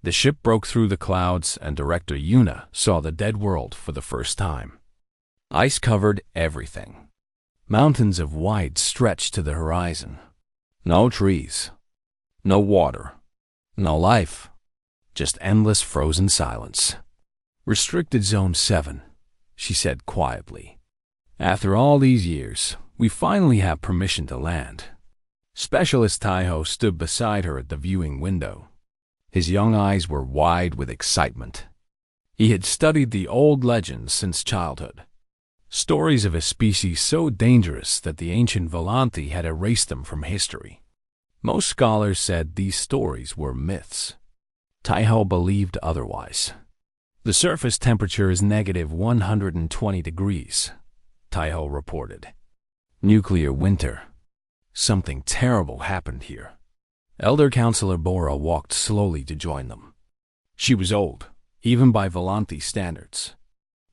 The ship broke through the clouds, and Director Yuna saw the dead world for the first time. Ice covered everything. Mountains of white stretched to the horizon. No trees. No water. No life. Just endless frozen silence. "Restricted Zone 7, she said quietly. "After all these years, we finally have permission to land." Specialist Taiho stood beside her at the viewing window. His young eyes were wide with excitement. He had studied the old legends since childhood. Stories of a species so dangerous that the ancient Volanthi had erased them from history. Most scholars said these stories were myths. Taiho believed otherwise. "The surface temperature is negative 120 degrees, Taiho reported. "Nuclear winter. Something terrible happened here." Elder Counselor Bora walked slowly to join them. She was old, even by Volanthi standards.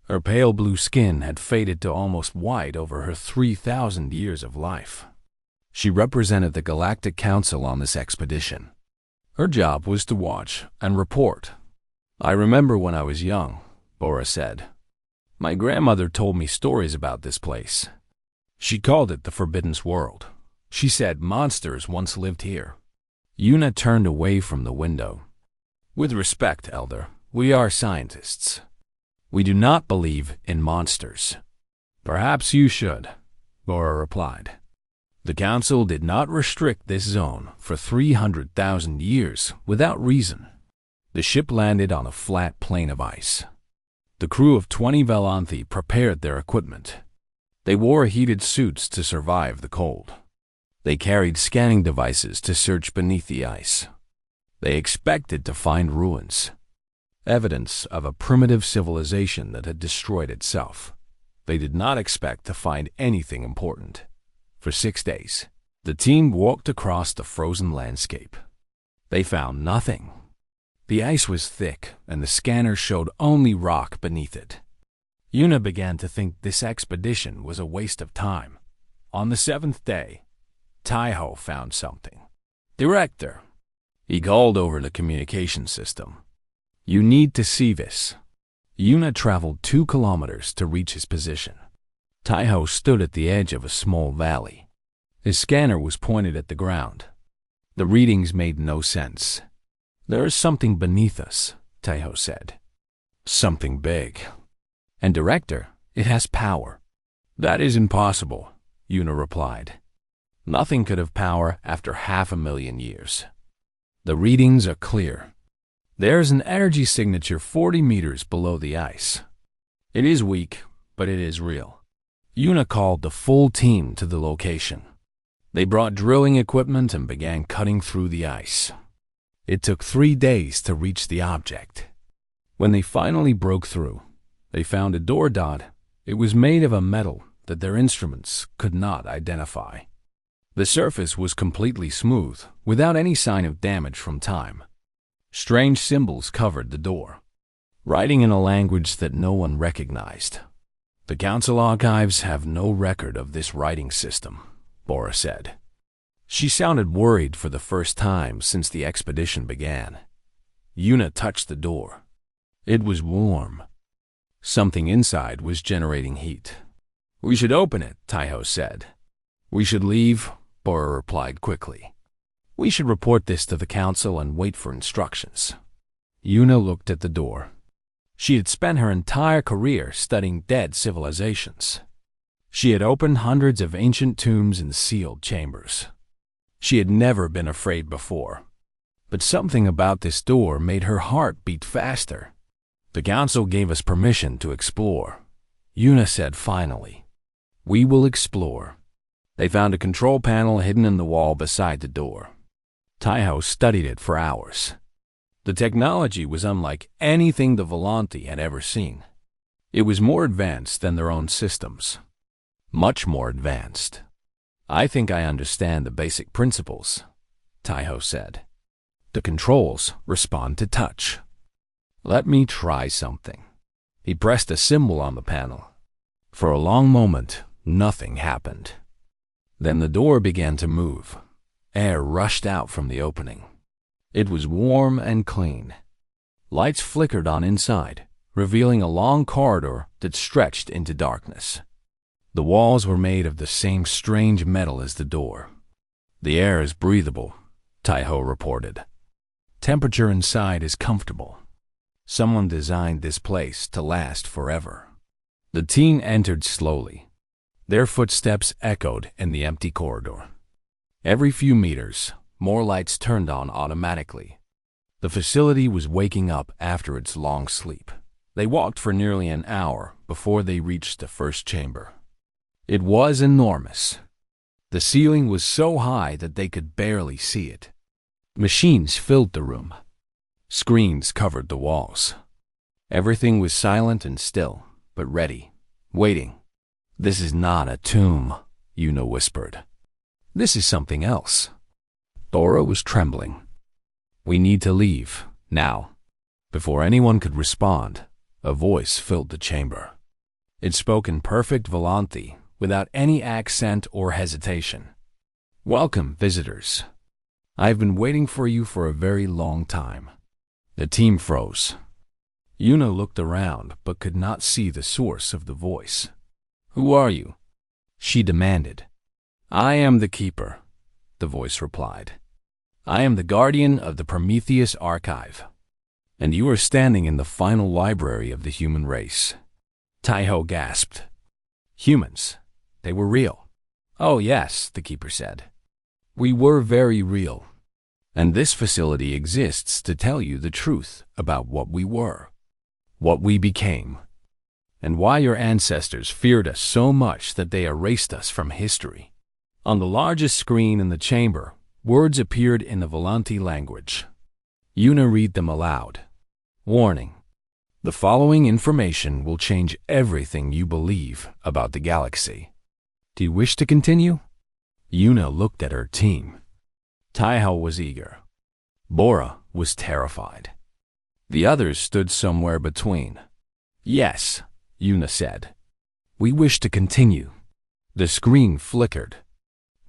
Her pale blue skin had faded to almost white over her 3,000 years of life. She represented the Galactic Council on this expedition. Her job was to watch and report. "I remember when I was young," Bora said. "My grandmother told me stories about this place. She called it the Forbidden World. She said monsters once lived here." Yuna turned away from the window. "With respect, Elder, we are scientists. We do not believe in monsters." "Perhaps you should," Bora replied. "The Council did not restrict this zone for 300,000 years without reason." The ship landed on a flat plain of ice. The crew of 20 Volanthi prepared their equipment. They wore heated suits to survive the cold. They carried scanning devices to search beneath the ice. They expected to find ruins, evidence of a primitive civilization that had destroyed itself. They did not expect to find anything important. For 6 days, the team walked across the frozen landscape. They found nothing. The ice was thick, and the scanner showed only rock beneath it. Yuna began to think this expedition was a waste of time. On the 7th day, Taiho found something. "Director," he called over the communication system. "You need to see this." Yuna traveled 2 kilometers to reach his position. Taiho stood at the edge of a small valley. His scanner was pointed at the ground. The readings made no sense. "There is something beneath us," Taiho said. "Something big. And Director, it has power." "That is impossible," Yuna replied. "Nothing could have power after 500,000 years. The readings are clear. There is an energy signature 40 meters below the ice. It is weak, but it is real." Yuna called the full team to the location. They brought drilling equipment and began cutting through the ice. It took 3 days to reach the object. When they finally broke through, they found a door dot. It was made of a metal that their instruments could not identify. The surface was completely smooth, without any sign of damage from time. Strange symbols covered the door, writing in a language that no one recognized. "The Council archives have no record of this writing system," Bora said. She sounded worried for the first time since the expedition began. Yuna touched the door. It was warm. Something inside was generating heat. "We should open it," Taiho said. "We should leave," Bora replied quickly. "We should report this to the Council and wait for instructions." Yuna looked at the door. She had spent her entire career studying dead civilizations. She had opened hundreds of ancient tombs and sealed chambers. She had never been afraid before. But something about this door made her heart beat faster. "The Council gave us permission to explore," Yuna said finally. "We will explore." They found a control panel hidden in the wall beside the door. Taiho studied it for hours. The technology was unlike anything the Volanthi had ever seen. It was more advanced than their own systems. Much more advanced. "I think I understand the basic principles," Taiho said. "The controls respond to touch. Let me try something." He pressed a symbol on the panel. For a long moment, nothing happened. Then the door began to move. Air rushed out from the opening. It was warm and clean. Lights flickered on inside, revealing a long corridor that stretched into darkness. The walls were made of the same strange metal as the door. The air is breathable, Taiho reported. Temperature inside is comfortable. Someone designed this place to last forever. The team entered slowly. Their footsteps echoed in the empty corridor. Every few meters, more lights turned on automatically. The facility was waking up after its long sleep. They walked for nearly an hour before they reached the first chamber. It was enormous. The ceiling was so high that they could barely see it. Machines filled the room. Screens covered the walls. Everything was silent and still, but ready, waiting. "This is not a tomb," Yuna whispered. "This is something else." Dora was trembling. "We need to leave, now." Before anyone could respond, a voice filled the chamber. It spoke in perfect Volanthi, without any accent or hesitation. "Welcome, visitors. I've been waiting for you for a very long time." The team froze. Yuna looked around but could not see the source of the voice. "Who are you?" she demanded. "I am the Keeper," the voice replied. "I am the guardian of the Prometheus Archive, and you are standing in the final library of the human race." Taiho gasped. "Humans? They were real." "Oh yes," the Keeper said. "We were very real. And this facility exists to tell you the truth about what we were, what we became, and why your ancestors feared us so much that they erased us from history." On the largest screen in the chamber, words appeared in the Volanthi language. Yuna read them aloud. "Warning. The following information will change everything you believe about the galaxy. Do you wish to continue?" Yuna looked at her team. Taiho was eager. Bora was terrified. The others stood somewhere between. "Yes," Yuna said. "We wish to continue." The screen flickered.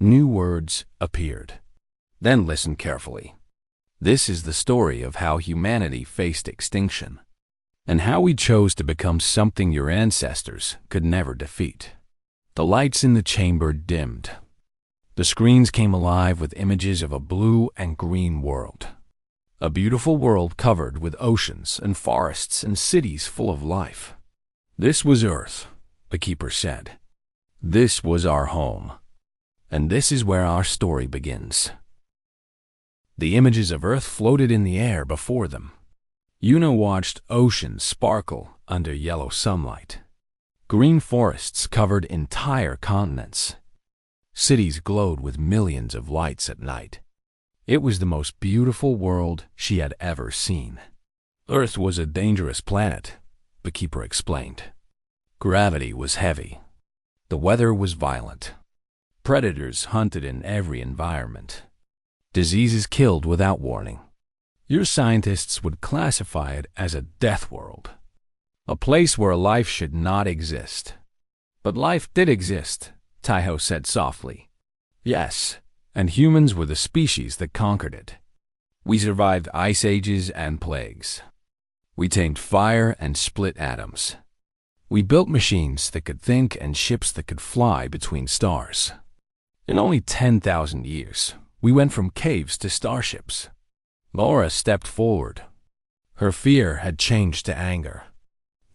New words appeared. Then listen carefully. This is the story of how humanity faced extinction, and how we chose to become something your ancestors could never defeat. The lights in the chamber dimmed. The screens came alive with images of a blue and green world. A beautiful world covered with oceans and forests and cities full of life. "This was Earth," the Keeper said. "This was our home. And this is where our story begins." The images of Earth floated in the air before them. Yuna watched oceans sparkle under yellow sunlight. Green forests covered entire continents. Cities glowed with millions of lights at night. It was the most beautiful world she had ever seen. Earth was a dangerous planet, the Keeper explained. Gravity was heavy. The weather was violent. Predators hunted in every environment. Diseases killed without warning. Your scientists would classify it as a death world, a place where life should not exist. But life did exist, Taiho said softly. Yes, and humans were the species that conquered it. We survived ice ages and plagues. We tamed fire and split atoms. We built machines that could think and ships that could fly between stars. In only 10,000 years, we went from caves to starships. Laura stepped forward. Her fear had changed to anger.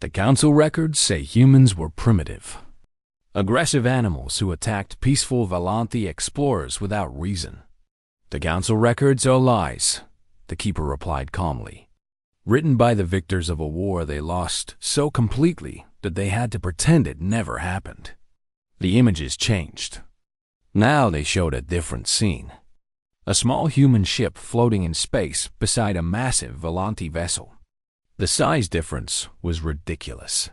The council records say humans were primitive, aggressive animals who attacked peaceful Volanthi explorers without reason. The council records are lies, the Keeper replied calmly. Written by the victors of a war they lost so completely that they had to pretend it never happened. The images changed. Now they showed a different scene. A small human ship floating in space beside a massive Volanthi vessel. The size difference was ridiculous.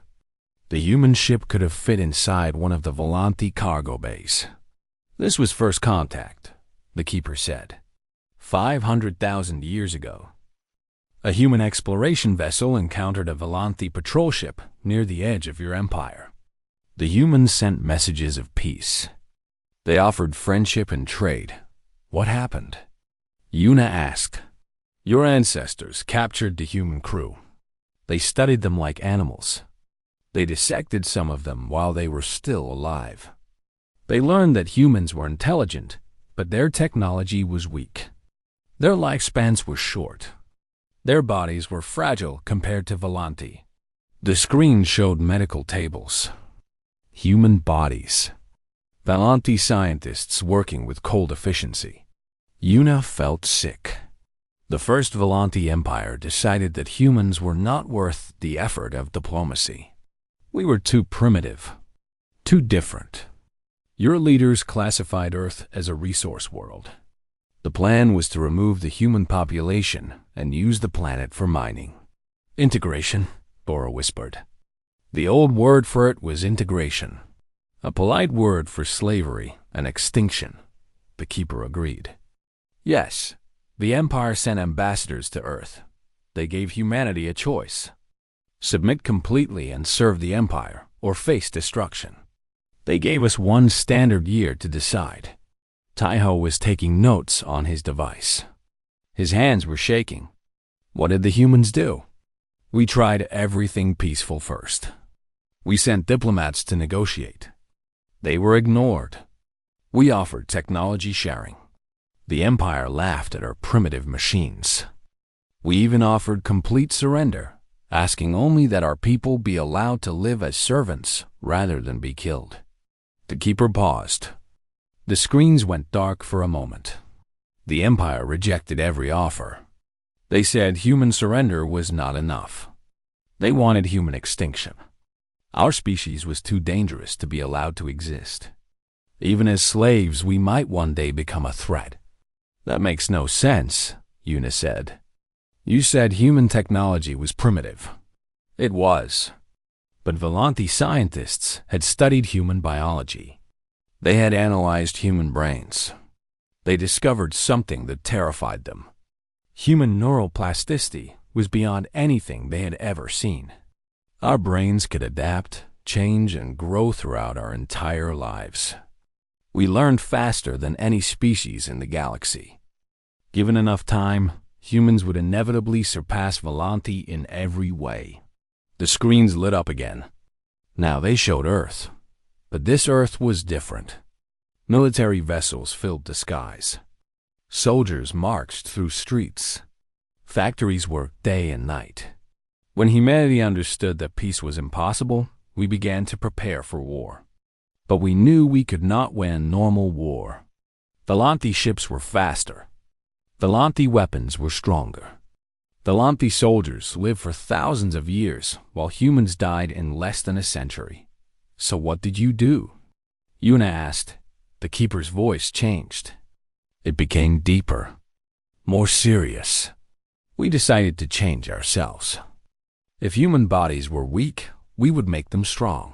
The human ship could have fit inside one of the Volanthi cargo bays. This was first contact, the Keeper said. 500,000 years ago. A human exploration vessel encountered a Volanthi patrol ship near the edge of your empire. The humans sent messages of peace. They offered friendship and trade. What happened? Yuna asked. Your ancestors captured the human crew. They studied them like animals. They dissected some of them while they were still alive. They learned that humans were intelligent, but their technology was weak. Their lifespans were short. Their bodies were fragile compared to Volanti. The screen showed medical tables. Human bodies. Volanti scientists working with cold efficiency. Una felt sick. The first Volanti Empire decided that humans were not worth the effort of diplomacy. We were too primitive, too different. Your leaders classified Earth as a resource world. The plan was to remove the human population and use the planet for mining. Integration, Bora whispered. The old word for it was integration, a polite word for slavery and extinction. The keeper agreed. Yes, the Empire sent ambassadors to Earth. They gave humanity a choice. Submit completely and serve the Empire, or face destruction. They gave us 1 standard year to decide. Taiho was taking notes on his device. His hands were shaking. What did the humans do? We tried everything peaceful first. We sent diplomats to negotiate. They were ignored. We offered technology sharing. The Empire laughed at our primitive machines. We even offered complete surrender, asking only that our people be allowed to live as servants rather than be killed. The keeper paused. The screens went dark for a moment. The Empire rejected every offer. They said human surrender was not enough. They wanted human extinction. Our species was too dangerous to be allowed to exist. Even as slaves, we might one day become a threat. That makes no sense, Una said. You said human technology was primitive. It was. But Volanti scientists had studied human biology. They had analyzed human brains. They discovered something that terrified them. Human neuroplasticity was beyond anything they had ever seen. Our brains could adapt, change, and grow throughout our entire lives. We learned faster than any species in the galaxy. Given enough time, humans would inevitably surpass Volanti in every way. The screens lit up again. Now they showed Earth. But this Earth was different. Military vessels filled the skies. Soldiers marched through streets. Factories worked day and night. When humanity understood that peace was impossible, we began to prepare for war. But we knew we could not win normal war. Volanti ships were faster. Volanti weapons were stronger. Volanti soldiers lived for thousands of years, while humans died in less than a century. So what did you do? Una asked. The keeper's voice changed. It became deeper, more serious. We decided to change ourselves. If human bodies were weak, we would make them strong.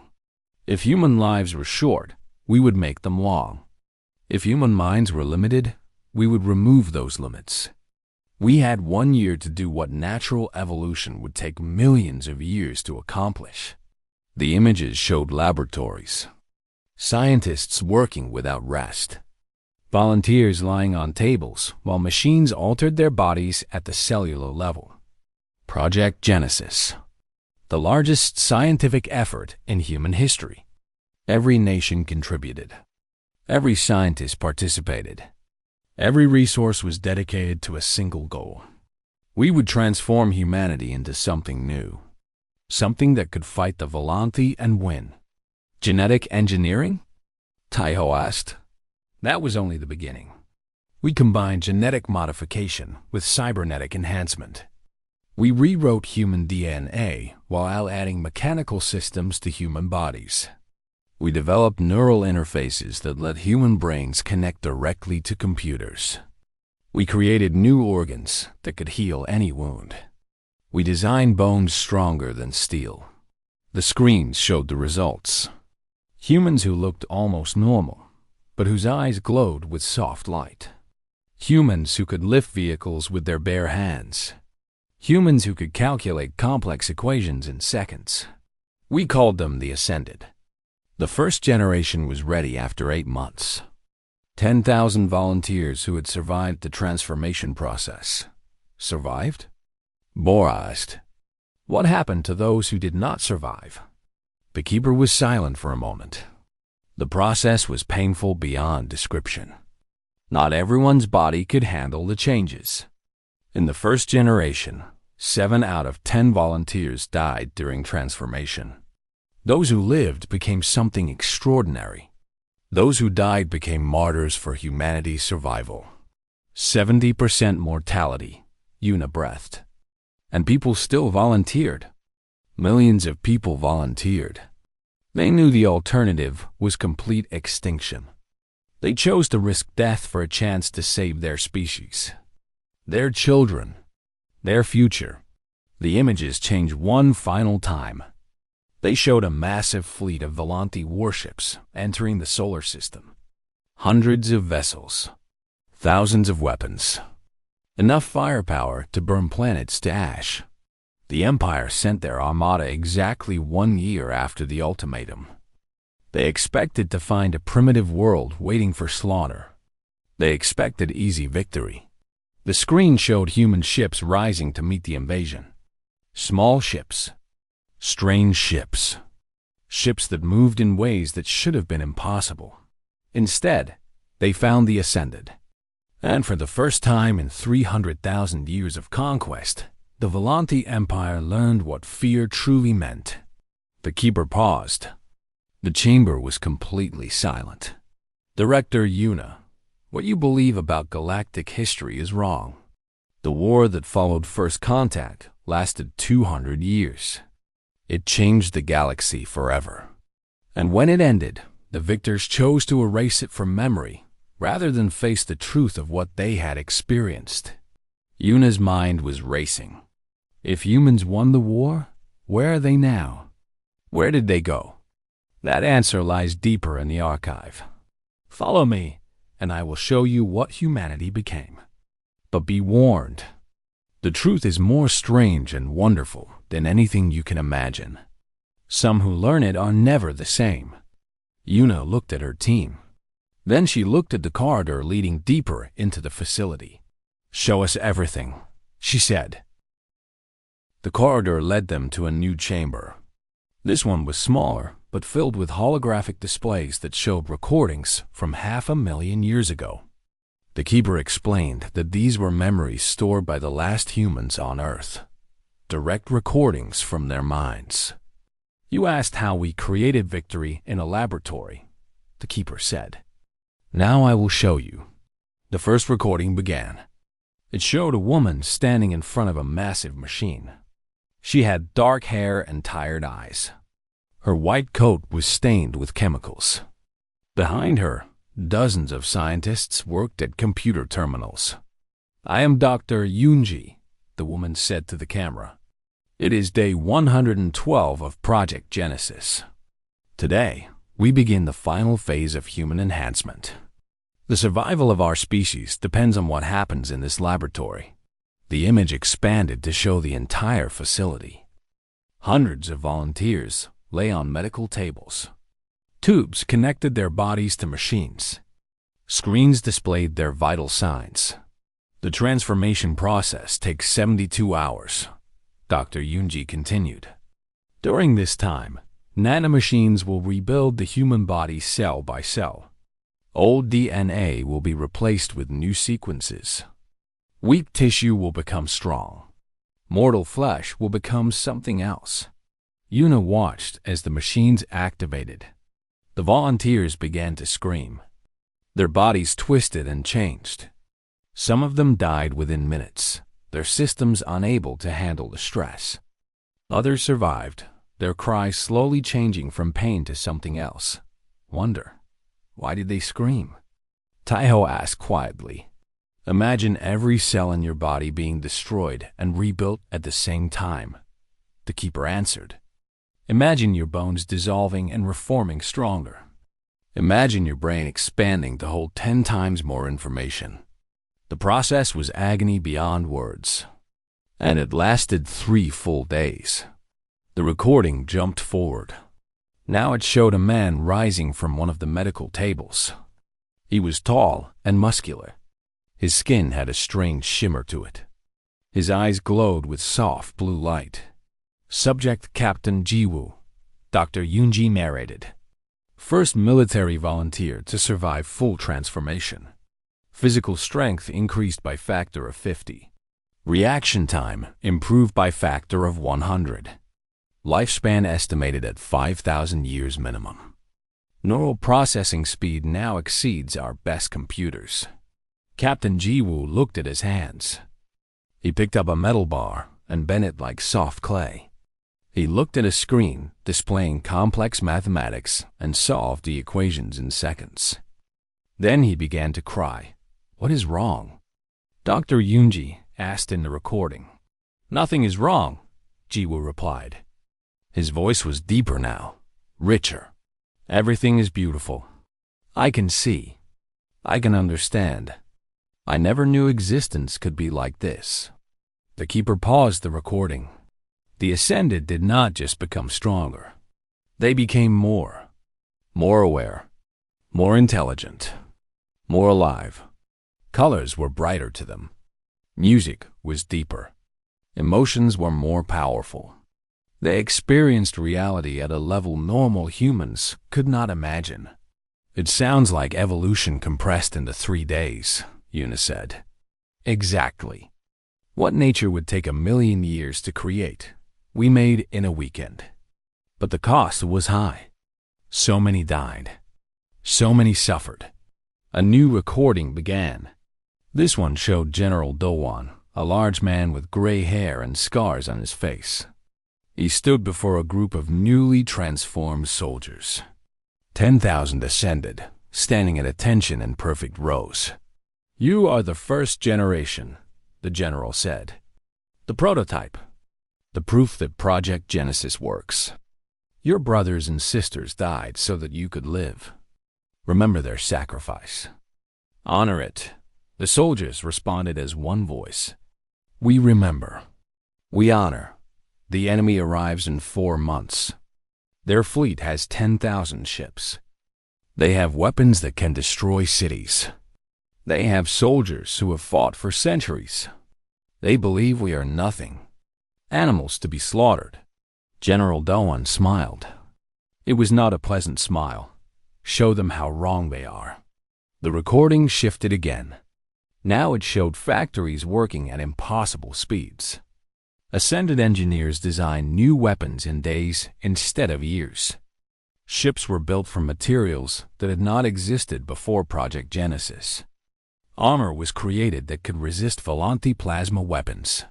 If human lives were short, we would make them long. If human minds were limited, we would remove those limits. We had 1 year to do what natural evolution would take millions of years to accomplish. The images showed laboratories. Scientists working without rest. Volunteers lying on tables while machines altered their bodies at the cellular level. Project Genesis. The largest scientific effort in human history. Every nation contributed. Every scientist participated. Every resource was dedicated to a single goal. We would transform humanity into something new. Something that could fight the Volanti and win. Genetic engineering? Taiho asked. That was only the beginning. We combined genetic modification with cybernetic enhancement. We rewrote human DNA while adding mechanical systems to human bodies. We developed neural interfaces that let human brains connect directly to computers. We created new organs that could heal any wound. We designed bones stronger than steel. The screens showed the results. Humans who looked almost normal, but whose eyes glowed with soft light. Humans who could lift vehicles with their bare hands. Humans who could calculate complex equations in seconds. We called them the Ascended. The first generation was ready after 8 months. 10,000 volunteers who had survived the transformation process. survived? Boar asked. What happened to those who did not survive? The keeper was silent for a moment. The process was painful beyond description. Not everyone's body could handle the changes. In the first generation, 7 out of 10 volunteers died during transformation. Those who lived became something extraordinary. Those who died became martyrs for humanity's survival. 70% mortality, Una breathed. And people still volunteered. Millions of people volunteered. They knew the alternative was complete extinction. They chose to risk death for a chance to save their species, their children, their future. The images changed one final time. They showed a massive fleet of Volante warships entering the solar system. Hundreds of vessels, thousands of weapons, enough firepower to burn planets to ash. The Empire sent their armada exactly 1 year after the ultimatum. They expected to find a primitive world waiting for slaughter. They expected easy victory. The screen showed human ships rising to meet the invasion. Small ships, strange ships, ships that moved in ways that should have been impossible. Instead, they found the Ascended. And for the first time in 300,000 years of conquest, the Volante Empire learned what fear truly meant. The keeper paused. The chamber was completely silent. Director Una, what you believe about galactic history is wrong. The war that followed First Contact lasted 200 years. It changed the galaxy forever. And when it ended, the victors chose to erase it from memory rather than face the truth of what they had experienced. Una's mind was racing. If humans won the war, where are they now? Where did they go? That answer lies deeper in the archive. Follow me, and I will show you what humanity became. But be warned, the truth is more strange and wonderful than anything you can imagine. Some who learn it are never the same. Una looked at her team. Then she looked at the corridor leading deeper into the facility. Show us everything, she said. The corridor led them to a new chamber. This one was smaller, but filled with holographic displays that showed recordings from 500,000 years ago. The keeper explained that these were memories stored by the last humans on Earth, direct recordings from their minds. You asked how we created victory in a laboratory, the keeper said. Now I will show you. The first recording began. It showed a woman standing in front of a massive machine. She had dark hair and tired eyes. Her white coat was stained with chemicals. Behind her, dozens of scientists worked at computer terminals. I am Dr. Yunji, the woman said to the camera. It is day 112 of Project Genesis. Today, we begin the final phase of human enhancement. The survival of our species depends on what happens in this laboratory. The image expanded to show the entire facility. Hundreds of volunteers lay on medical tables. Tubes connected their bodies to machines. Screens displayed their vital signs. The transformation process takes 72 hours, Dr. Yunji continued. During this time, nanomachines will rebuild the human body cell by cell. Old DNA will be replaced with new sequences. Weak tissue will become strong. Mortal flesh will become something else. Una watched as the machines activated. The volunteers began to scream. Their bodies twisted and changed. Some of them died within minutes, their systems unable to handle the stress. Others survived, their cries slowly changing from pain to something else. Wonder, why did they scream? Taiho asked quietly. Imagine every cell in your body being destroyed and rebuilt at the same time. The keeper answered. Imagine your bones dissolving and reforming stronger. Imagine your brain expanding to hold 10 times more information. The process was agony beyond words. And it lasted 3 full days. The recording jumped forward. Now it showed a man rising from one of the medical tables. He was tall and muscular. His skin had a strange shimmer to it. His eyes glowed with soft blue light. Subject Captain Jiwoo, Dr. Yoonji narrated. First military volunteer to survive full transformation. Physical strength increased by factor of 50. Reaction time improved by factor of 100. Lifespan estimated at 5,000 years minimum. Neural processing speed now exceeds our best computers. Captain Jiwoo looked at his hands. He picked up a metal bar and bent it like soft clay. He looked at a screen displaying complex mathematics and solved the equations in seconds. Then he began to cry. What is wrong? Dr. Yoonji asked in the recording. Nothing is wrong, Jiwoo replied. His voice was deeper now, richer. Everything is beautiful. I can see. I can understand. I never knew existence could be like this. The keeper paused the recording. The Ascended did not just become stronger. They became more aware, more intelligent, more alive. Colors were brighter to them. Music was deeper. Emotions were more powerful. They experienced reality at a level normal humans could not imagine. It sounds like evolution compressed into 3 days, Yuna said. Exactly. What nature would take 1,000,000 years to create, we made in a weekend. But the cost was high. So many died. So many suffered. A new recording began. This one showed General Do-won, a large man with gray hair and scars on his face. He stood before a group of newly transformed soldiers. 10,000 ascended, standing at attention in perfect rows. You are the first generation, the general said. The prototype. The proof that Project Genesis works. Your brothers and sisters died so that you could live. Remember their sacrifice. Honor it. The soldiers responded as one voice. We remember. We honor. The enemy arrives in 4 months. Their fleet has 10,000 ships. They have weapons that can destroy cities. They have soldiers who have fought for centuries. They believe we are nothing. Animals to be slaughtered. General Do-won smiled. It was not a pleasant smile. Show them how wrong they are. The recording shifted again. Now it showed factories working at impossible speeds. Ascended engineers designed new weapons in days instead of years. Ships were built from materials that had not existed before Project Genesis. Armor was created that could resist Volanti plasma weapons.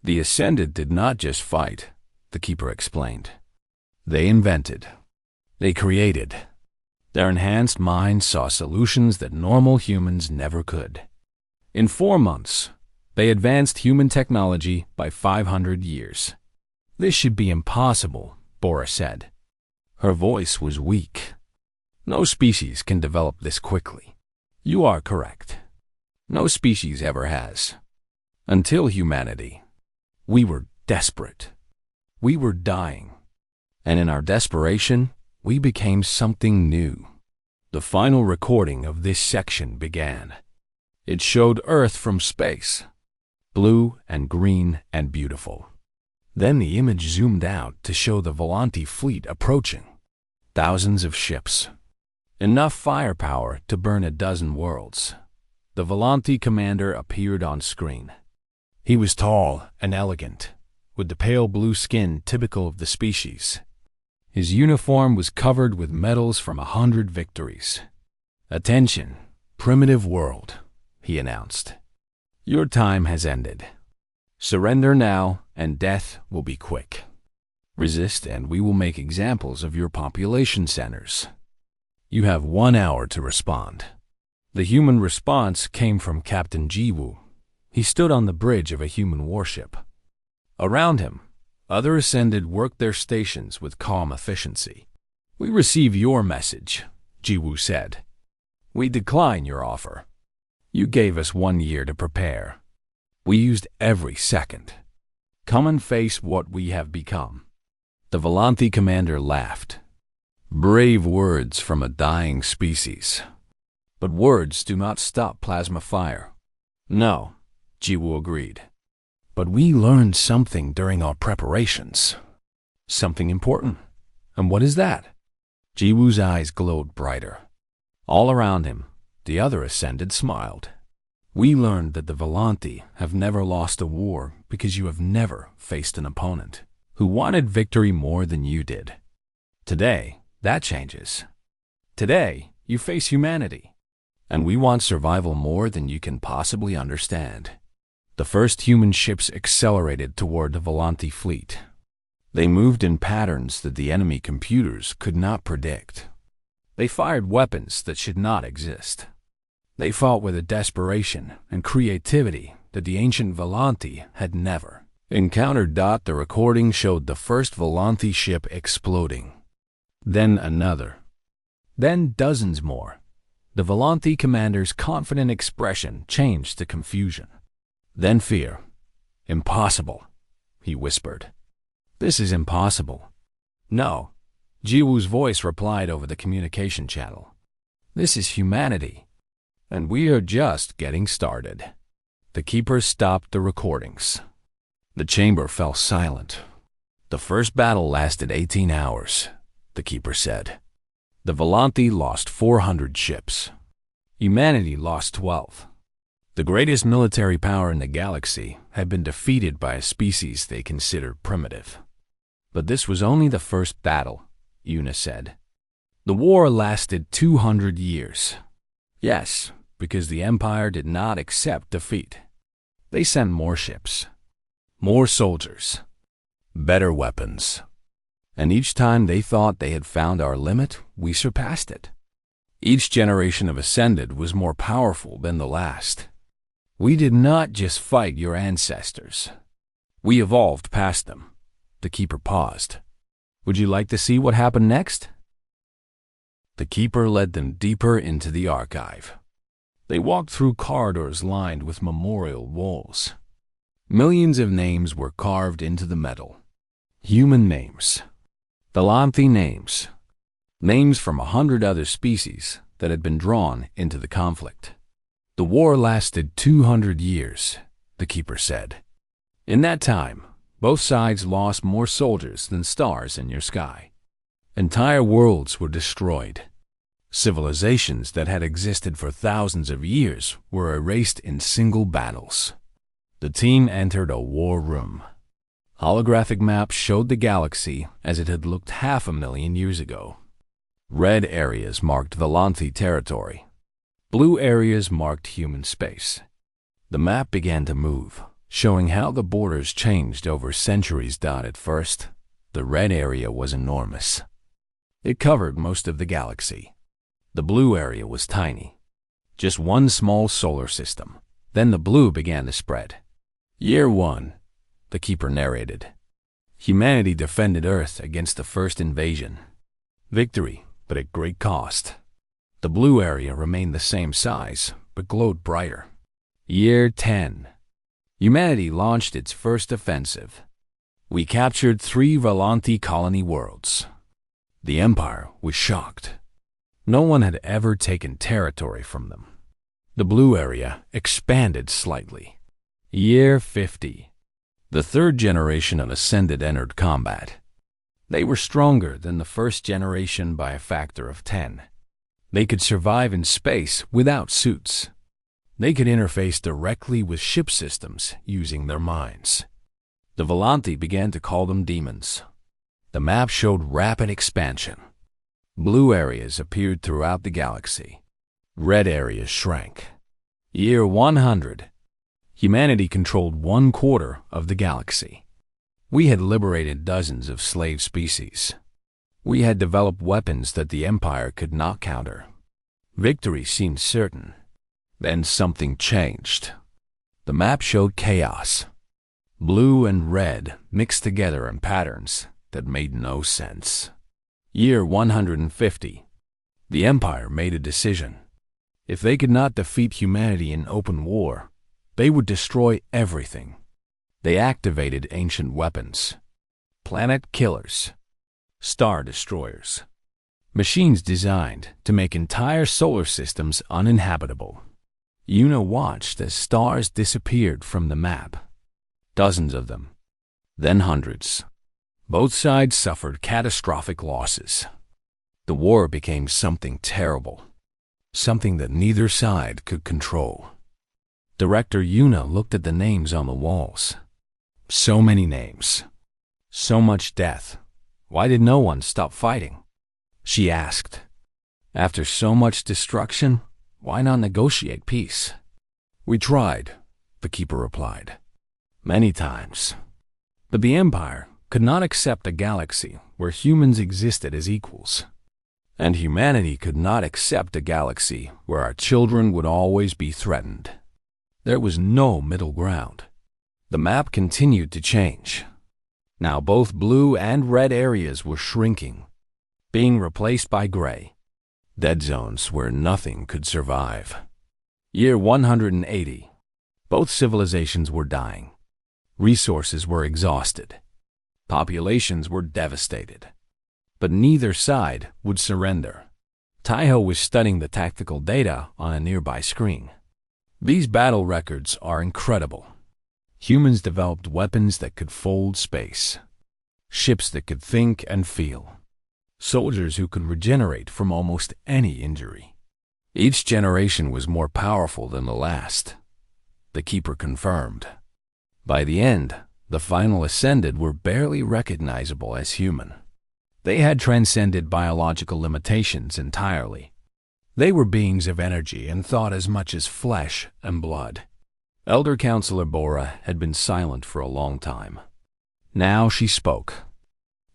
The Ascended did not just fight, the Keeper explained. They invented. They created. Their enhanced minds saw solutions that normal humans never could. In 4 months, they advanced human technology by 500 years. This should be impossible, Bora said. Her voice was weak. No species can develop this quickly. You are correct. No species ever has. Until humanity. We were desperate. We were dying. And in our desperation, we became something new. The final recording of this section began. It showed Earth from space. Blue and green and beautiful. Then the image zoomed out to show the Volanti fleet approaching. Thousands of ships. Enough firepower to burn a dozen worlds. The Volanti commander appeared on screen. He was tall and elegant, with the pale blue skin typical of the species. His uniform was covered with medals from 100 victories. Attention, primitive world, he announced. Your time has ended. Surrender now, and death will be quick. Resist, and we will make examples of your population centers. You have 1 hour to respond. The human response came from Captain Jiwoo. He stood on the bridge of a human warship. Around him, other Ascended worked their stations with calm efficiency. We receive your message, Jiwoo said. We decline your offer. You gave us 1 year to prepare. We used every second. Come and face what we have become. The Volanti commander laughed. Brave words from a dying species. But words do not stop plasma fire. No, Jiwoo agreed. But we learned something during our preparations. Something important. And what is that? Jiwoo's eyes glowed brighter. All around him, the other Ascended smiled. We learned that the Volanti have never lost a war because you have never faced an opponent who wanted victory more than you did. Today, that changes. Today, you face humanity, and we want survival more than you can possibly understand. The first human ships accelerated toward the Volanti fleet. They moved in patterns that the enemy computers could not predict. They fired weapons that should not exist. They fought with a desperation and creativity that the ancient Volanti had never encountered. The recording showed the first Volanti ship exploding. Then another. Then dozens more. The Volanti commander's confident expression changed to confusion. Then fear. Impossible, he whispered. This is impossible. No, Jiwoo's voice replied over the communication channel. This is humanity, and we are just getting started. The keeper stopped the recordings. The chamber fell silent. The first battle lasted 18 hours, the keeper said. The Volanti lost 400 ships. Humanity lost 12. The greatest military power in the galaxy had been defeated by a species they considered primitive. But this was only the first battle, Yuna said. The war lasted 200 years. Yes, because the Empire did not accept defeat. They sent more ships, more soldiers, better weapons. And each time they thought they had found our limit, we surpassed it. Each generation of Ascended was more powerful than the last. We did not just fight your ancestors. We evolved past them. The keeper paused. Would you like to see what happened next? The keeper led them deeper into the archive. They walked through corridors lined with memorial walls. Millions of names were carved into the metal. Human names. Volanti names. Names from 100 other species that had been drawn into the conflict. The war lasted 200 years, the keeper said. In that time, both sides lost more soldiers than stars in your sky. Entire worlds were destroyed. Civilizations that had existed for thousands of years were erased in single battles. The team entered a war room. Holographic maps showed the galaxy as it had looked 500,000 years ago. Red areas marked Volanti territory. Blue areas marked human space. The map began to move, showing how the borders changed over centuries. At first, the red area was enormous. It covered most of the galaxy. The blue area was tiny. Just one small solar system. Then the blue began to spread. Year 1, the keeper narrated. Humanity defended Earth against the first invasion. Victory, but at great cost. The blue area remained the same size, but glowed brighter. Year 10. Humanity launched its first offensive. We captured 3 Volanti colony worlds. The Empire was shocked. No one had ever taken territory from them. The blue area expanded slightly. Year 50. The third generation of Ascended entered combat. They were stronger than the first generation by a factor of 10. They could survive in space without suits. They could interface directly with ship systems using their minds. The Volanti began to call them demons. The map showed rapid expansion. Blue areas appeared throughout the galaxy. Red areas shrank. Year 100. Humanity controlled 1/4 of the galaxy. We had liberated dozens of slave species. We had developed weapons that the Empire could not counter. Victory seemed certain. Then something changed. The map showed chaos. Blue and red mixed together in patterns that made no sense. Year 150. The Empire made a decision. If they could not defeat humanity in open war, they would destroy everything. They activated ancient weapons. Planet killers. Star destroyers. Machines designed to make entire solar systems uninhabitable. Yuna watched as stars disappeared from the map. Dozens of them. Then hundreds. Both sides suffered catastrophic losses. The war became something terrible. Something that neither side could control. Director Yuna looked at the names on the walls. So many names. So much death. Why did no one stop fighting? She asked. After so much destruction, why not negotiate peace? We tried, the keeper replied. Many times. But the Empire could not accept a galaxy where humans existed as equals. And humanity could not accept a galaxy where our children would always be threatened. There was no middle ground. The map continued to change. Now both blue and red areas were shrinking, being replaced by gray. Dead zones where nothing could survive. Year 180. Both civilizations were dying. Resources were exhausted. Populations were devastated. But neither side would surrender. Taiho was studying the tactical data on a nearby screen. These battle records are incredible. Humans developed weapons that could fold space. Ships that could think and feel. Soldiers who could regenerate from almost any injury. Each generation was more powerful than the last. The keeper confirmed. By the end, the final ascended were barely recognizable as human. They had transcended biological limitations entirely. They were beings of energy and thought as much as flesh and blood. Elder Counselor Bora had been silent for a long time. Now she spoke.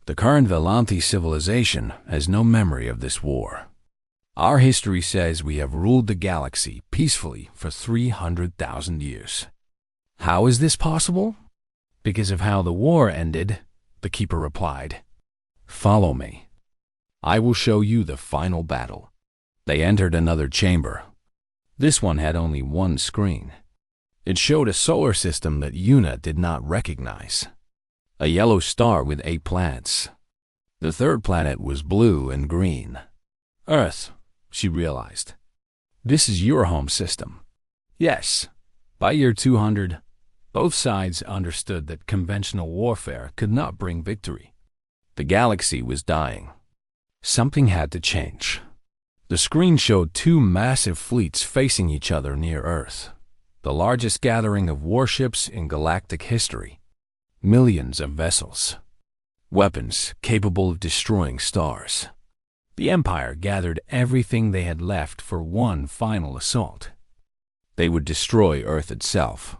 The current Velanthi civilization has no memory of this war. Our history says we have ruled the galaxy peacefully for 300,000 years. How is this possible? Because of how the war ended, the keeper replied. Follow me. I will show you the final battle. They entered another chamber. This one had only one screen. It showed a solar system that Yuna did not recognize. A yellow star with 8 planets. The third planet was blue and green. Earth, she realized. This is your home system. Yes, by year 200, both sides understood that conventional warfare could not bring victory. The galaxy was dying. Something had to change. The screen showed 2 massive fleets facing each other near Earth. The largest gathering of warships in galactic history. Millions of vessels. Weapons capable of destroying stars. The Empire gathered everything they had left for one final assault. They would destroy Earth itself.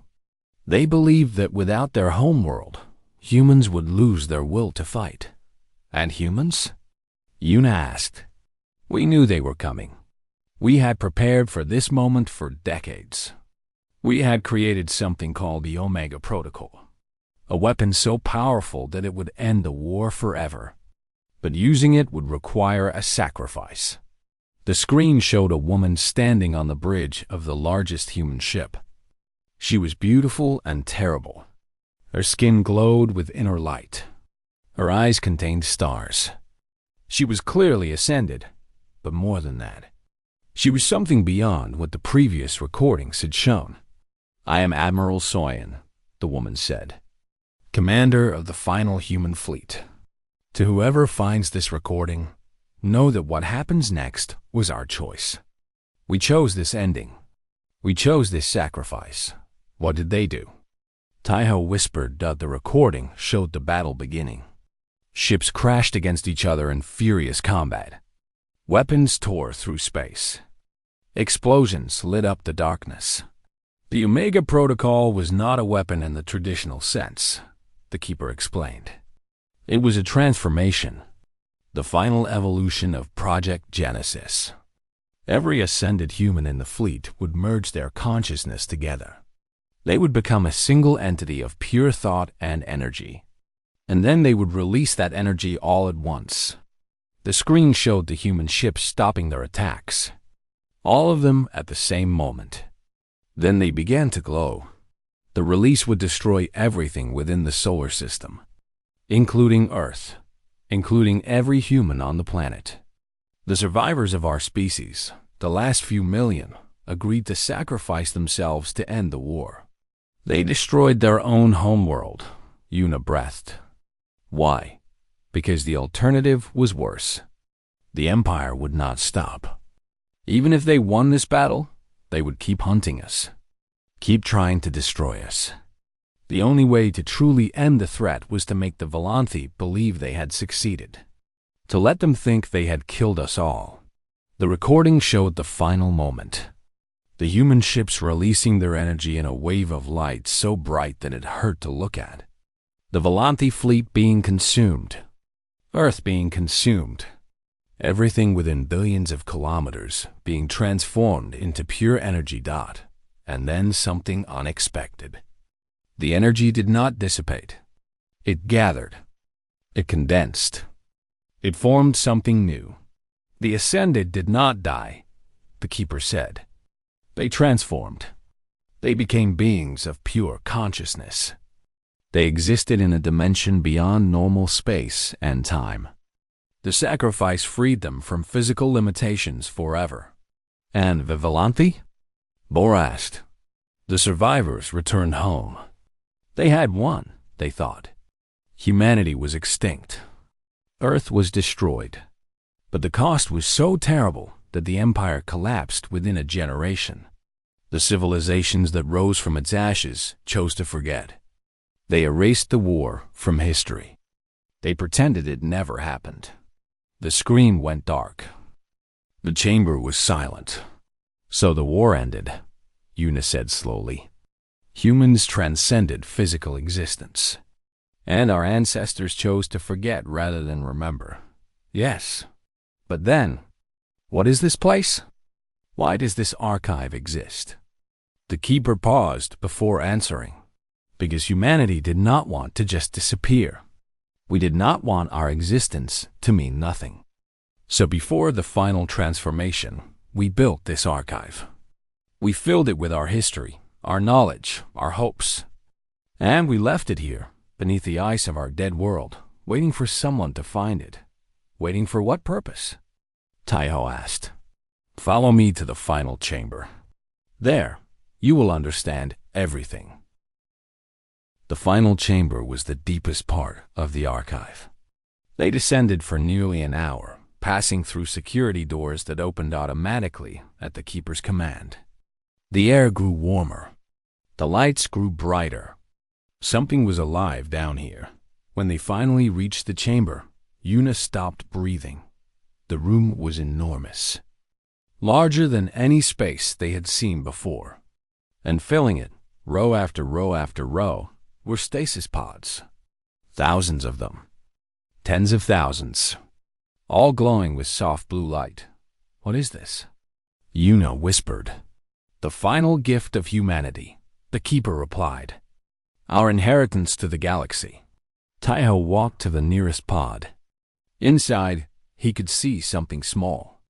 They believed that without their homeworld, humans would lose their will to fight. And humans? Yuna asked. We knew they were coming. We had prepared for this moment for decades. We had created something called the Omega Protocol, a weapon so powerful that it would end the war forever. But using it would require a sacrifice. The screen showed a woman standing on the bridge of the largest human ship. She was beautiful and terrible. Her skin glowed with inner light. Her eyes contained stars. She was clearly ascended, but more than that. She was something beyond what the previous recordings had shown. I am Admiral Soyan, the woman said, commander of the final human fleet. To whoever finds this recording, know that what happens next was our choice. We chose this ending. We chose this sacrifice. What did they do? Taiho whispered that the recording showed the battle beginning. Ships crashed against each other in furious combat. Weapons tore through space. Explosions lit up the darkness. The Omega Protocol was not a weapon in the traditional sense, the keeper explained. It was a transformation, the final evolution of Project Genesis. Every ascended human in the fleet would merge their consciousness together. They would become a single entity of pure thought and energy. And then they would release that energy all at once. The screen showed the human ships stopping their attacks. All of them at the same moment. Then they began to glow. The release would destroy everything within the solar system, including Earth, including every human on the planet. The survivors of our species, the last few million, agreed to sacrifice themselves to end the war. They destroyed their own homeworld, Una breathed. Why? Because the alternative was worse. The Empire would not stop. Even if they won this battle, they would keep hunting us, keep trying to destroy us. The only way to truly end the threat was to make the Volanthi believe they had succeeded, to let them think they had killed us all. The recording showed the final moment. The human ships releasing their energy in a wave of light so bright that it hurt to look at. The Volanthi fleet being consumed. Earth being consumed. Everything within billions of kilometers being transformed into pure energy dot. And then something unexpected. The energy did not dissipate. It gathered. It condensed. It formed something new. The Ascended did not die, the Keeper said. They transformed. They became beings of pure consciousness. They existed in a dimension beyond normal space and time. The sacrifice freed them from physical limitations forever. And the Volanthi? Bor asked. The survivors returned home. They had won, they thought. Humanity was extinct. Earth was destroyed. But the cost was so terrible that the Empire collapsed within a generation. The civilizations that rose from its ashes chose to forget. They erased the war from history. They pretended it never happened. The screen went dark. The chamber was silent. So the war ended, Una said slowly. Humans transcended physical existence. And our ancestors chose to forget rather than remember. Yes. But then, what is this place? Why does this archive exist? The Keeper paused before answering. Because humanity did not want to just disappear. We did not want our existence to mean nothing. So before the final transformation, we built this archive. We filled it with our history, our knowledge, our hopes. And we left it here, beneath the ice of our dead world, waiting for someone to find it. Waiting for what purpose? Taiho asked. Follow me to the final chamber. There, you will understand everything. The final chamber was the deepest part of the archive. They descended for nearly an hour, passing through security doors that opened automatically at the Keeper's command. The air grew warmer. The lights grew brighter. Something was alive down here. When they finally reached the chamber, Una stopped breathing. The room was enormous. Larger than any space they had seen before. And filling it, row after row after row, were stasis pods. Thousands of them. Tens of thousands. All glowing with soft blue light. What is this? Una whispered. The final gift of humanity, the Keeper replied. Our inheritance to the galaxy. Taiho walked to the nearest pod. Inside, he could see something small.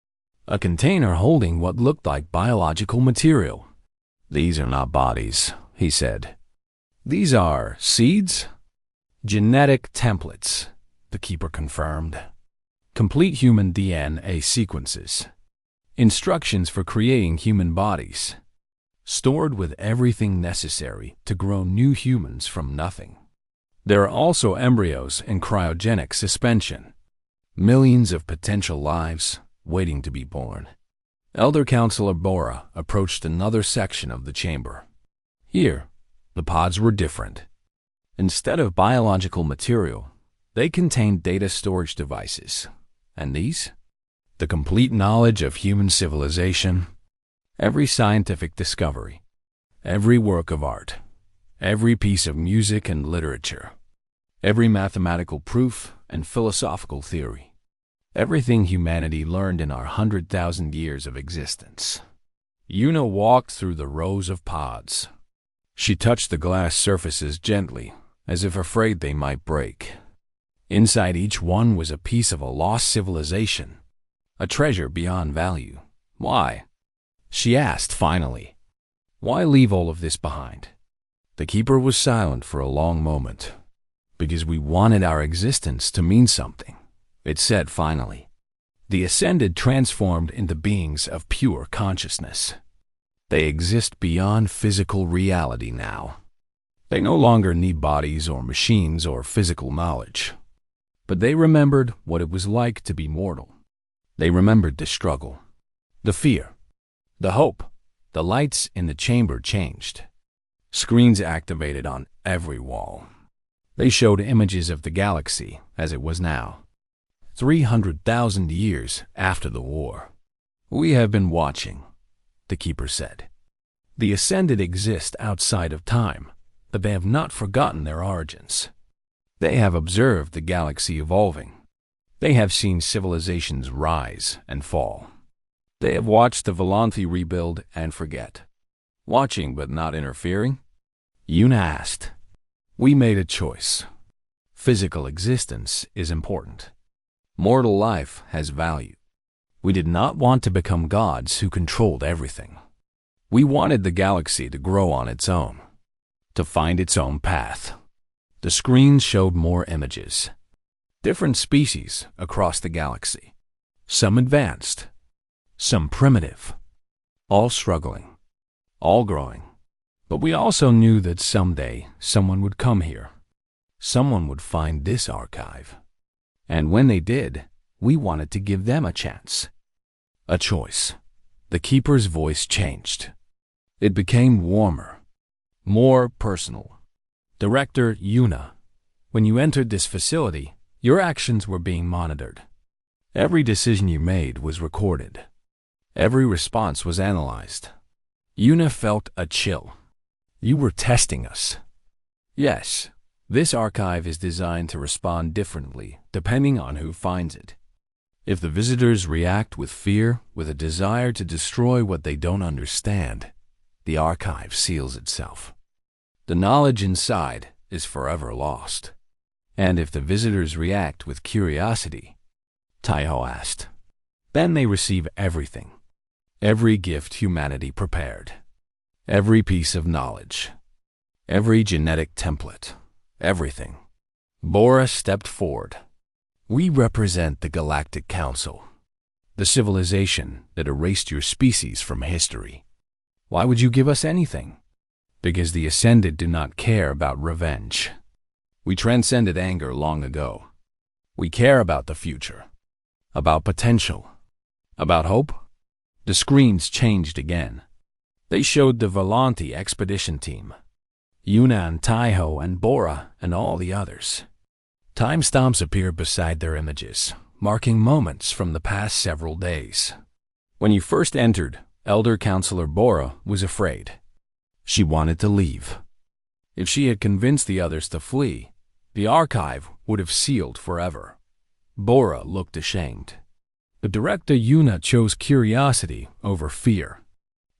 A container holding what looked like biological material. These are not bodies, he said. These are seeds? Genetic templates, the Keeper confirmed. Complete human DNA sequences. Instructions for creating human bodies. Stored with everything necessary to grow new humans from nothing. There are also embryos in cryogenic suspension. Millions of potential lives waiting to be born. Elder Counselor Bora approached another section of the chamber. Here, the pods were different. Instead of biological material, they contained data storage devices. And these? The complete knowledge of human civilization, every scientific discovery, every work of art, every piece of music and literature, every mathematical proof and philosophical theory, everything humanity learned in our 100,000 years of existence. Una walked through the rows of pods. She touched the glass surfaces gently, as if afraid they might break. Inside each one was a piece of a lost civilization, a treasure beyond value. Why? She asked finally. Why leave all of this behind? The Keeper was silent for a long moment. Because we wanted our existence to mean something, it said finally. The Ascended transformed into beings of pure consciousness. They exist beyond physical reality now. They no longer need bodies or machines or physical knowledge. But they remembered what it was like to be mortal. They remembered the struggle, the fear, the hope. The lights in the chamber changed. Screens activated on every wall. They showed images of the galaxy as it was now, 300,000 years after the war. "We have been watching," the Keeper said. "The Ascended exist outside of time, but they have not forgotten their origins. They have observed the galaxy evolving. They have seen civilizations rise and fall. They have watched the Volanthi rebuild and forget." "Watching but not interfering?" Yuna asked. "We made a choice. Physical existence is important. Mortal life has value. We did not want to become gods who controlled everything. We wanted the galaxy to grow on its own, to find its own path." The screens showed more images. Different species across the galaxy. Some advanced, some primitive, all struggling, all growing. But we also knew that someday someone would come here. Someone would find this archive. And when they did, we wanted to give them a chance. A choice. The Keeper's voice changed. It became warmer, more personal. "Director Yuna, when you entered this facility, your actions were being monitored. Every decision you made was recorded. Every response was analyzed." Yuna felt a chill. "You were testing us." "Yes, this archive is designed to respond differently depending on who finds it. If the visitors react with fear, with a desire to destroy what they don't understand, the archive seals itself. The knowledge inside is forever lost. And if the visitors react with curiosity," Taiho asked, "then they receive everything. Every gift humanity prepared. Every piece of knowledge. Every genetic template. Everything." Bora stepped forward. "We represent the Galactic Council, the civilization that erased your species from history. Why would you give us anything?" "Because the Ascended do not care about revenge. We transcended anger long ago. We care about the future, about potential, about hope." The screens changed again. They showed the Volanthi expedition team. Yuna and Taiho and Bora and all the others. Timestamps appeared beside their images, marking moments from the past several days. "When you first entered, Elder Counselor Bora was afraid. She wanted to leave. If she had convinced the others to flee, the archive would have sealed forever." Bora looked ashamed. But Director Yuna chose curiosity over fear.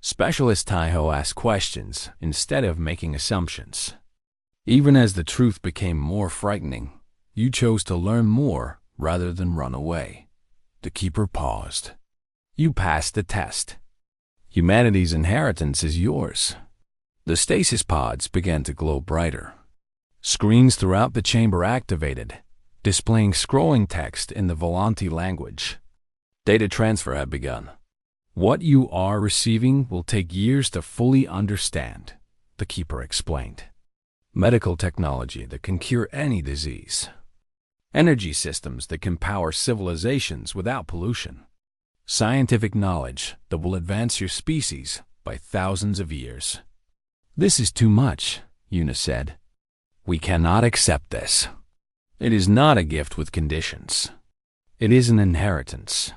Specialist Taiho asked questions instead of making assumptions. "Even as the truth became more frightening, you chose to learn more rather than run away." The Keeper paused. "You passed the test. Humanity's inheritance is yours." The stasis pods began to glow brighter. Screens throughout the chamber activated, displaying scrolling text in the Volanthi language. Data transfer had begun. "What you are receiving will take years to fully understand," the Keeper explained. "Medical technology that can cure any disease. Energy systems that can power civilizations without pollution. Scientific knowledge that will advance your species by thousands of years." "This is too much," Yuna said. "We cannot accept this. It is not a gift with conditions. It is an inheritance.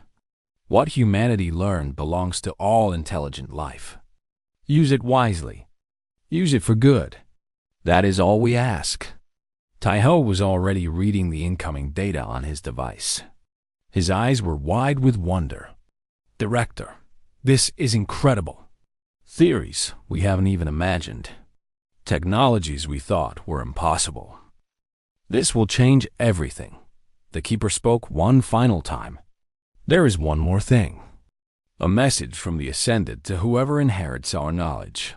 What humanity learned belongs to all intelligent life. Use it wisely. Use it for good. That is all we ask." Taiho was already reading the incoming data on his device. His eyes were wide with wonder. "Director, this is incredible. Theories we haven't even imagined. Technologies we thought were impossible. This will change everything." The Keeper spoke one final time. "There is one more thing. A message from the Ascended to whoever inherits our knowledge."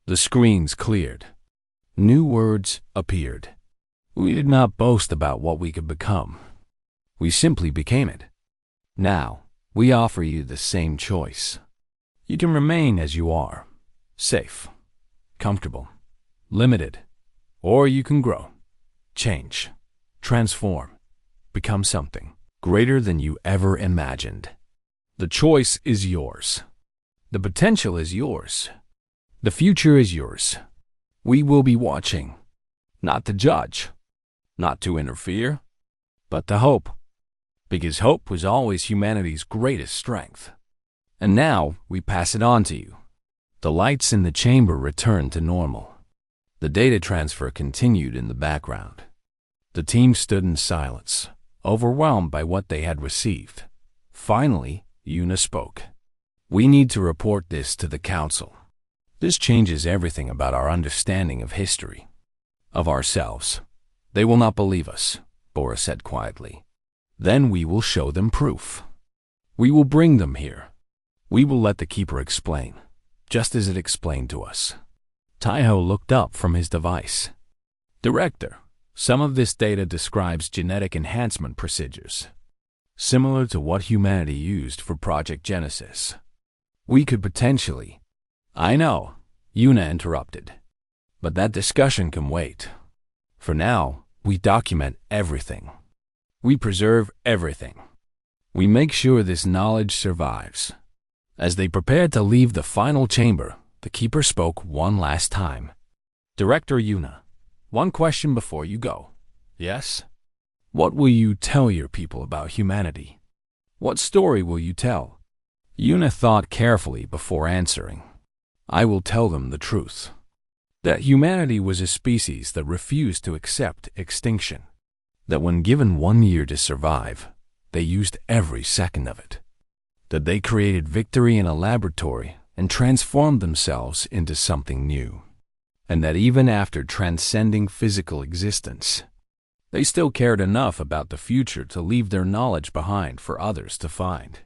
The screens cleared. New words appeared. "We did not boast about what we could become. We simply became it. Now, we offer you the same choice. You can remain as you are, safe, comfortable, limited, or you can grow, change, transform, become something greater than you ever imagined. The choice is yours. The potential is yours. The future is yours. We will be watching, not to judge, not to interfere, but to hope, because hope was always humanity's greatest strength. And now we pass it on to you. The lights in the chamber returned to normal. The data transfer continued in the background. The team stood in silence, overwhelmed by what they had received. Finally, Una spoke. We need to report this to the council. This changes everything about our understanding of history, of ourselves. They will not believe us, Boris said quietly. Then we will show them proof. We will bring them here. We will let the Keeper explain, just as it explained to us. Taiho looked up from his device. Director, some of this data describes genetic enhancement procedures, similar to what humanity used for Project Genesis. We could potentially... I know, Una interrupted. But that discussion can wait. For now, we document everything. We preserve everything. We make sure this knowledge survives. As they prepared to leave the final chamber, the Keeper spoke one last time. Director Una, one question before you go. Yes? What will you tell your people about humanity? What story will you tell? Una thought carefully before answering. I will tell them the truth. That humanity was a species that refused to accept extinction. That when given 1 year to survive, they used every second of it. That they created victory in a laboratory and transformed themselves into something new. And that even after transcending physical existence, they still cared enough about the future to leave their knowledge behind for others to find.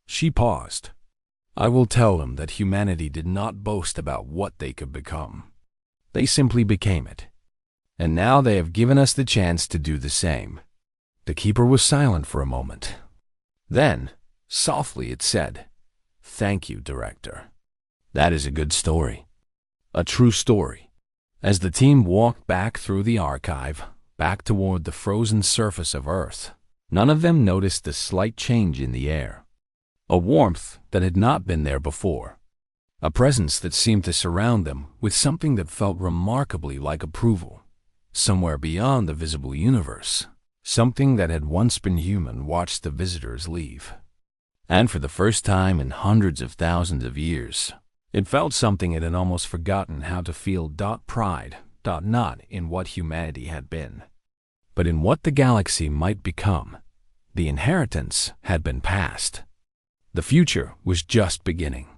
She paused. I will tell them that humanity did not boast about what they could become. They simply became it. And now they have given us the chance to do the same. The Keeper was silent for a moment. Then, softly it said, Thank you, Director. That is a good story. A true story. As the team walked back through the archive, back toward the frozen surface of Earth, none of them noticed the slight change in the air. A warmth that had not been there before. A presence that seemed to surround them with something that felt remarkably like approval. Somewhere beyond the visible universe, something that had once been human watched the visitors leave. And for the first time in hundreds of thousands of years, it felt something it had almost forgotten how to feel. Pride, not in what humanity had been, but in what the galaxy might become. The inheritance had been passed. The future was just beginning.